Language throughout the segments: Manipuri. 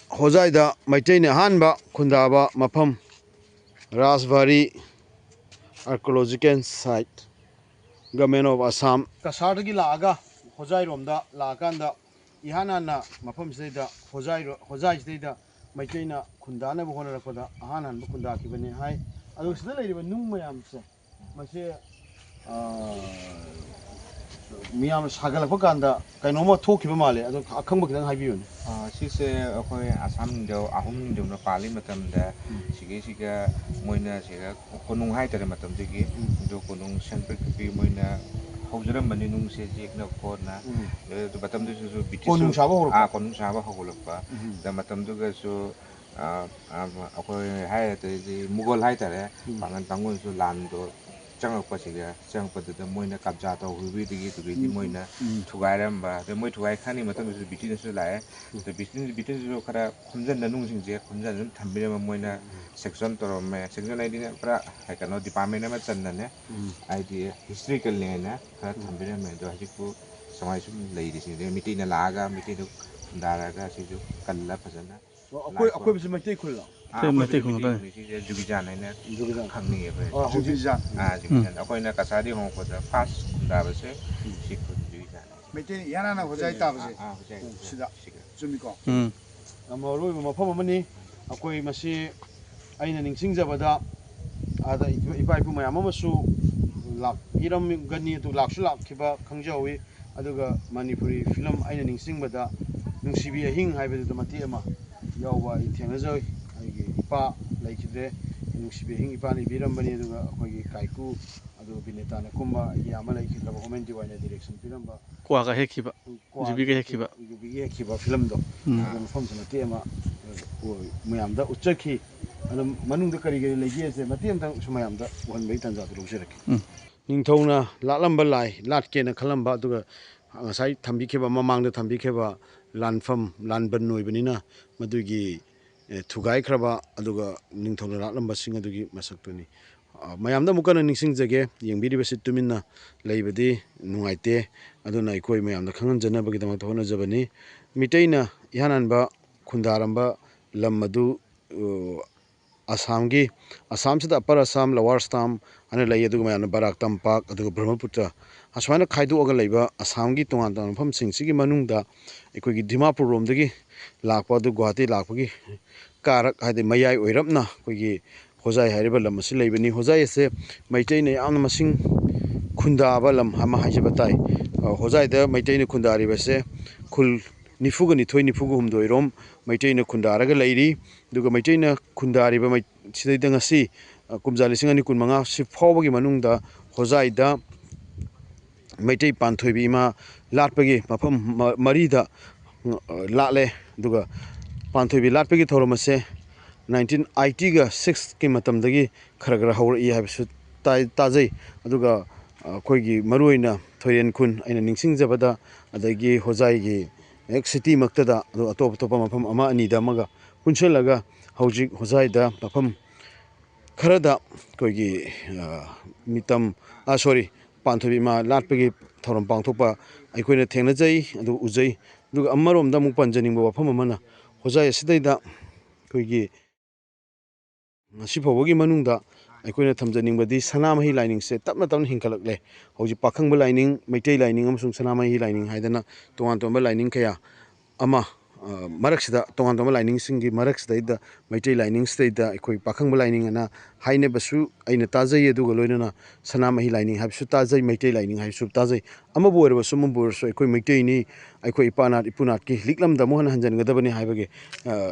Hozaida Maitena Hanba Kundaba Mapam Rasbari Archaeological Site Government of Assam Kasargi Laga Hozai Romda Laganda Ihanana Mapam Seda Hozai Seda Maitena Kundana Bonakoda Hanan Bukunda Kibani High. I was still even Numayam say Mase Miam Sagalapakanda Kanoma talk him Mali. I don't come back and have you. She said, okay, Assam do Ahum do not parliamentum there. She got Moina, Konung Haiter Matamdigi, do Konung Central Kapi Moina, Hosera Maninum says no corner, the Batam to be Konung Sava Holopa, the Matamduga so higher the Mughal Haiter, Pangantango to Lando. Chang Pasiga, Chang Patu, the Moina Kapjato, who we get to be the Moina, to Garamba, the Moi to Ikani Matam is between the the business between Zokara, Kunjan and Nungsing, Kunjan, Tambira Moina, section or section idea, I cannot department of Sandane, idea, historical lane, Tambira Medohiku, some ladies in the meeting a laga, meeting Daraga, Sijo, Kala Pazana. Jubijan and Kami, Jubijan, Akoina Kasadi home for the past Davase, she could do that. Meeting Yana was I Tabs, Sumiko. Amaru Mapomani, Akoi Masi, Aina Sing Zabada, other if I put my Amasu, Lak, Iram Gani to Lakshulak, Kiba, Kangjawi, Aduga, Manipuri, film, Aina Sing Bada, Nusibi, Hing, I visit the Matiama, Yawa, Tianazo, Pa, like there, Nusibi, Hing, Pani, Biram Bani, Kaiku, Adu Binetana Kumba, Yamala, Homenti, in a direction, Piramba. Quaga Hekiba, Jubiga Hekiba, Jubiga Film, from Matema, Mayamda, Uchaki, and Manung the Karigi, Legias, Matiam, Sumayamda, one bait and that Rosiraki. Ningtona, Lalambalai, Latkin, and Kalamba to a site Tambikeba, Mamang the Tambikeba, land from Landbanu, Benina, Madugi, Tugai Kraba, Aduga, Ningtona Lamba Singadugi, Masakuni. Mayamda Mukana Ningsing Zage, young Bidibasit to Mina, Labadi, Nuaite, Aduna Ikoi Mayam, the Kangan Janabagitama Zabani, Mitaina, Yananba, Kundaramba, Lamadu, Assamgi, Assam to Upper Assam, Lower Assam, and a Layadu and Baraktam Park, Adu Brahmaputra, Aswana Kaidu Ogalaba, Assamgi to Anton from Singsi Manunda, Equi Dimapur Romdagi, Lakwa du Guati Lakagi, Karak had the Maya Uramna, Quigi. Hozai Haribala Masilabini, Hozai say, Maintain a Masing Kunda Balam, Hama Hajabatai, Hozai there, maintain a Kundari Vese, Kul Nifugani, 20 Fugum do Rom, maintain a Kundaraga lady, Duga maintain a Kundari by my Sidangasi, Kumzalisingani Kunmanga, Sipawagi Manunda, Hozai da Maite Pantobima, Latpagi, Mapam Marida, Lale, Duga Pantobi Latpagi Toromase. 1980 6 ki matam dagi kharagra hawr I have tajai aduga koigi maruina thoyen kun aina ningsing jabada adagi hozai gi ek city maktada atop top mafam ama ani da maga punchelaga hojik hozai da mafam kharada koigi mitam sorry panthobi ma latpagi thoram pangthopa aikoina thengna jai adu ujai aduga amarom da mu panjaning ba wafam amana hozai sidai da koigi Sipogi Manunda, I couldn't Tamjaning, but this Sanamahi lining said, Tapmatan Hinkalakle, Hoji Pakanga lining, Mate lining, Sanamahi lining, Hidana, Toantoma lining Kaya, Ama, Maraxida, Toantoma lining, Singi Marax, the Mate lining state, the Pakanga lining, and a high nebasu, Aina Taza Yedugaloina, Sanamahi lining, have Sutaza, Mate lining, have Sutaza, Amabur was some burs, so I could Mateni, I could Ipanat, Ipunatki, Liklam, the Mohan and Gadabani Havage,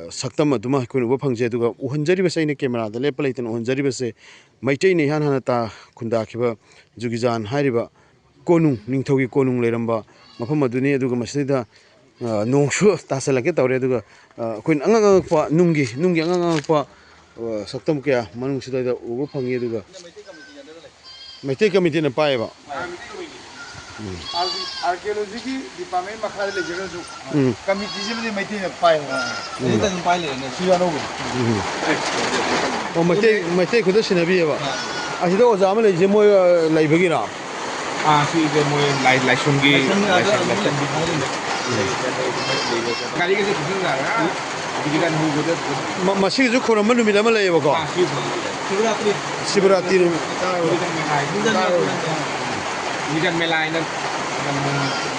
Saktama, Duma, Kun Wapang Zeduga, Uhanjari was in a camera, the Lepalate and Uhanjari was a Mateni Hanata, Kundakiba, Jugizan, Hariba, Konu, Nintogi Konung Leramba, Mapamaduni, Duga Masida. No sure Tasalaketa or Queen Angapa Nungi Angapa Satamka Manusida Upangiduga. May take a meeting in a paiva. Archaeology department Makar Legion committee maintain a pile. It doesn't pile in my take with the Sinaviva. I said, was Amelie Jimo Laibagina. See the more like Shungi. Bijikan hujan masigisu khuramba numit ama layebako masih Shivratri. Shivratri numit Bijikan melai dan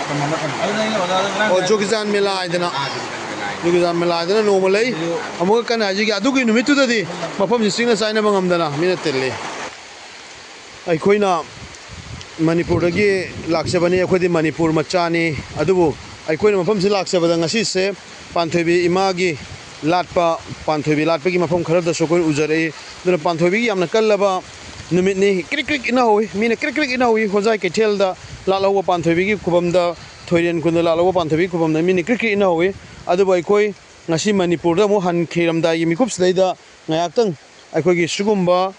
teman-teman kan. o Jogizan mela aidana Jogizan mela aidana noma lay amuga kan haji gi adugi numitu dadi mafam singna saina bangamdana mina telle aikoina Manipur dagi lakshabani akhodi Manipur machani adubu aikoina mafam si lakshabada ngasi se Panthoibi imagi latpa Panthoibi latpa gi mafam khara da sokoi ujare duna Panthoibi gi yamna kallaba numit ni krik krik ina howi mina krik krik ina howi hojai ketel da lalawa Panthoibi gi kubamda thoiren kun lalawa Panthoibi kubamda mina krik krik ina howi adubu aikoi ngasi Manipur da mo han khiramda gi mikup sdaida ngayaktang aikoi gi sugumba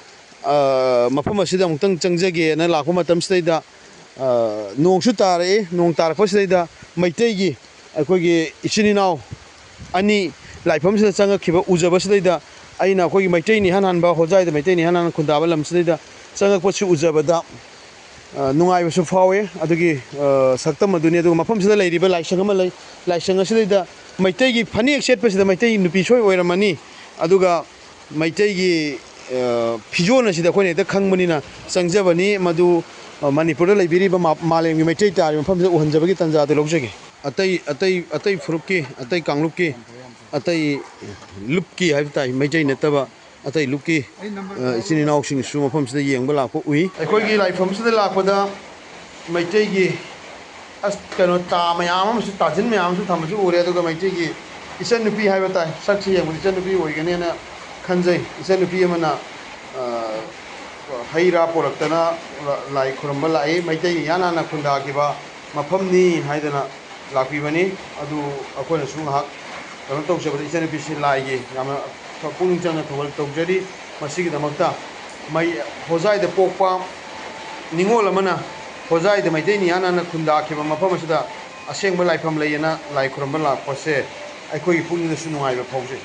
mafam asida mungtang changjage na lakwa matam sdaida nongsu tare nong tarakpa sdaida maitei gi aikoi gi ichininau ani laifam sida changa khiba ujaba sdaida aina khoi maitei ni hanan ba hojai da maitei ni hanan khundaba lam sdaida changa pochi ujaba da nungai basu fawe adugi saktam aduni aduga mafam sida leiriba laisang ama lei laisang sida maitei gi phani set pasida maitei nupi soi oiramani aduga maitei gi phijona sida khone da khangmanina sangjabani madu Manipur da leibiri ba malem gi maitei tar mafam sida uhanjaba gi tanja da logjage atai furup ki atai kangluk ki atai lup ki haibtai maitei netaba atai lup ki isini naw sing su mafam sida yengba lakpo ui aikoi gi laifam sida lakpada maitei gi as kano ta mayam am su tajin mayam su thamju ore aduga maitei gi isan nupi haibatai sakchi yengba isan nupi oigane na khanjai isan nupi amana haira poraktana lai khuramba lai maitei yana na khunda kiba mafam ni haidana lakpibani adu akhona su ngahak kano tawjabada isan nupi si lai gi yamna puning changna thawal tawjari masigi damakta mai hojai da pokpa ningol amana hojai da maitei ni yana na khunda kiba mafam asida asengba laifam layena lai khuramba lakpase aikoi puning su nungai ba phawje